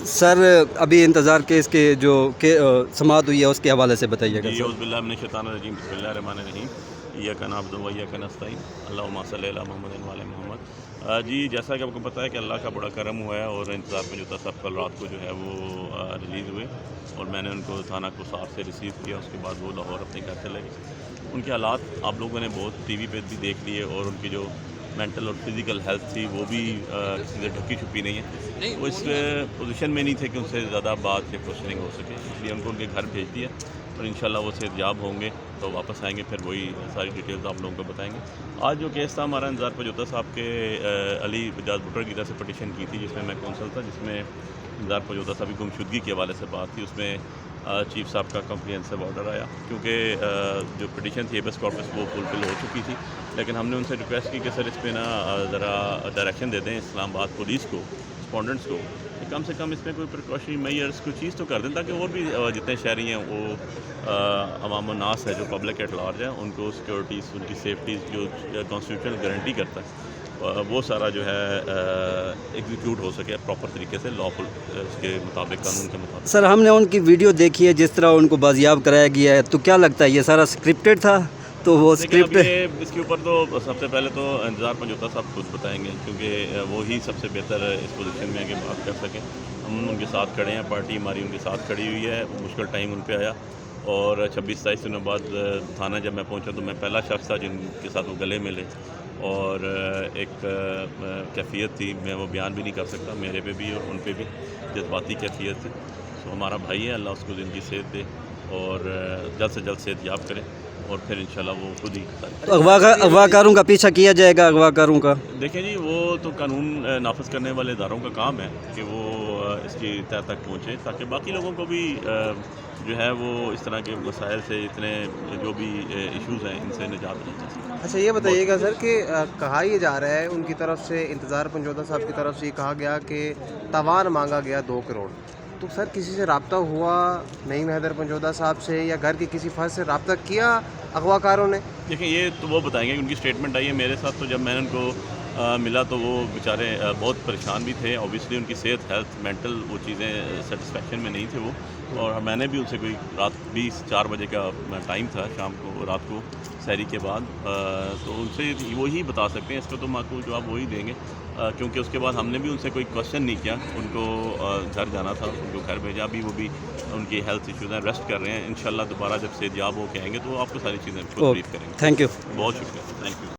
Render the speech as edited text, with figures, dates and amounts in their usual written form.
سر ابھی انتظار کیس کے جو سماعت ہوئی ہے اس کے حوالے سے بتائیے گا. جی اعوذ باللہ من الشیطان الرجیم بسم اللہ الرحمن الرحیم ایاک نعبد و ایاک نستعین اللہم صلی علی محمد و علی محمد. جی جیسا کہ آپ کو پتہ ہے کہ اللہ کا بڑا کرم ہوا ہے اور انتظار پنجوتا صاحب کل رات کو جو ہے وہ ریلیز ہوئے اور میں نے ان کو تھانہ کوثار سے ریسیو کیا. اس کے بعد وہ لاہور اپنے گھر چلے گئے. ان کے حالات آپ لوگوں نے بہت ٹی وی پہ بھی دیکھ لیے اور ان کی جو مینٹل اور فزیکل ہیلتھ تھی وہ بھی کسی سے ڈھکی چھپی نہیں ہے. وہ اس پوزیشن میں نہیں تھے کہ ان سے زیادہ بات یا کوشچننگ ہو سکے, اس لیے ان کو ان کے گھر بھیج دیا اور انشاءاللہ وہ صحتیاب ہوں گے تو واپس آئیں گے, پھر وہی ساری ڈیٹیلز آپ لوگوں کو بتائیں گے. آج جو کیس تھا ہمارا انتظار پنجوتا صاحب کے علی بجاج بھٹر کی طرف سے پٹیشن کی تھی جس میں کونسل تھا, جس میں انتظار پنجوتا صاحب کی گمشدگی کے حوالے سے بات تھی. اس میں چیف صاحب کا کمپریہنسو آرڈر آیا کیونکہ جو پٹیشن تھی ہیبیس کارپس وہ فلفل ہو چکی تھی, لیکن ہم نے ان سے ریکویسٹ کی کہ سر اس پہ نا ذرا ڈائریکشن دے دیں اسلام آباد پولیس کو, رسپونڈنٹس کو, کہ کم سے کم اس میں کوئی پریکاشنری میئرس کوئی چیز تو کر دیں تاکہ اور بھی جتنے شہری ہیں وہ عوام الناس ہے جو پبلک ایٹ لارج ہے ان کو سیکورٹیز, ان کی سیفٹیز جو کانسٹیٹیوشن گارنٹی کرتا ہے وہ سارا جو ہے ایگزیکیوٹ ہو سکے پراپر طریقے سے, لافل اس کے مطابق, قانون کے مطابق. سر ہم نے ان کی ویڈیو دیکھی ہے جس طرح ان کو بازیاب کرایا گیا ہے, تو کیا لگتا ہے یہ سارا اسکرپٹڈ تھا؟ تو وہ اسکرپٹ اس کے اوپر تو سب سے پہلے تو انتظار پنجوتا صاحب خود بتائیں گے کیونکہ وہی سب سے بہتر اس پوزیشن میں ہے کہ بات کر سکیں. ہم ان کے ساتھ کھڑے ہیں, پارٹی ہماری ان کے ساتھ کھڑی ہوئی ہے. مشکل ٹائم ان پہ آیا اور 26-27 دنوں بعد تھانہ جب میں پہنچا تو میں پہلا شخص تھا جن کے ساتھ وہ گلے ملے اور ایک کیفیت تھی, میں وہ بیان بھی نہیں کر سکتا, میرے پہ بھی اور ان پہ بھی جذباتی کیفیت تھی. تو ہمارا بھائی ہے, اللہ اس کو زندگی صحت دے اور جلد سے جلد صحتیاب کرے اور پھر انشاءاللہ وہ خود ہی اغواکاروں کا پیچھا کیا جائے گا. اغواکاروں کا دیکھیں جی وہ تو قانون نافذ کرنے والے اداروں کا کام ہے کہ وہ اس کی تہ تک پہنچے تاکہ باقی لوگوں کو بھی جو ہے وہ اس طرح کے مسائل سے اتنے جو بھی ایشوز ہیں ان سے نجات مل سکے. اچھا یہ بتائیے گا سر کہ کہا یہ جا رہا ہے ان کی طرف سے, انتظار پنجوتا صاحب کی طرف سے یہ کہا گیا کہ تاوان مانگا گیا 2 کروڑ. تو سر کسی سے رابطہ ہوا نعیم حیدر پنجوتا صاحب سے یا گھر کے کسی فرد سے رابطہ کیا اغواکاروں نے؟ دیکھیں یہ تو وہ بتائیں گے کہ ان کی اسٹیٹمنٹ آئی ہے میرے ساتھ. تو جب میں نے ان کو ملا تو وہ بیچارے بہت پریشان بھی تھے. اوبیسلی ان کی صحت, ہیلتھ, مینٹل وہ چیزیں سیٹسفیکشن میں نہیں تھے وہ, اور میں نے بھی ان سے کوئی رات 4 بجے کا ٹائم تھا شام کو, رات کو سحری کے بعد, تو ان سے وہی بتا سکتے ہیں. اس کو تو معقول جواب وہی دیں گے کیونکہ اس کے بعد ہم نے بھی ان سے کوئی کوشچن نہیں کیا. ان کو گھر جانا تھا, ان کو گھر بھیجا. ابھی وہ بھی ان کی ہیلتھ ایشوز ہیں, ریسٹ کر رہے ہیں. انشاءاللہ دوبارہ جب صحتیاب ہو کے آئیں گے تو آپ کو ساری چیزیں بریف کریں گے. Thank you. بہت شکریہ, تھینک یو.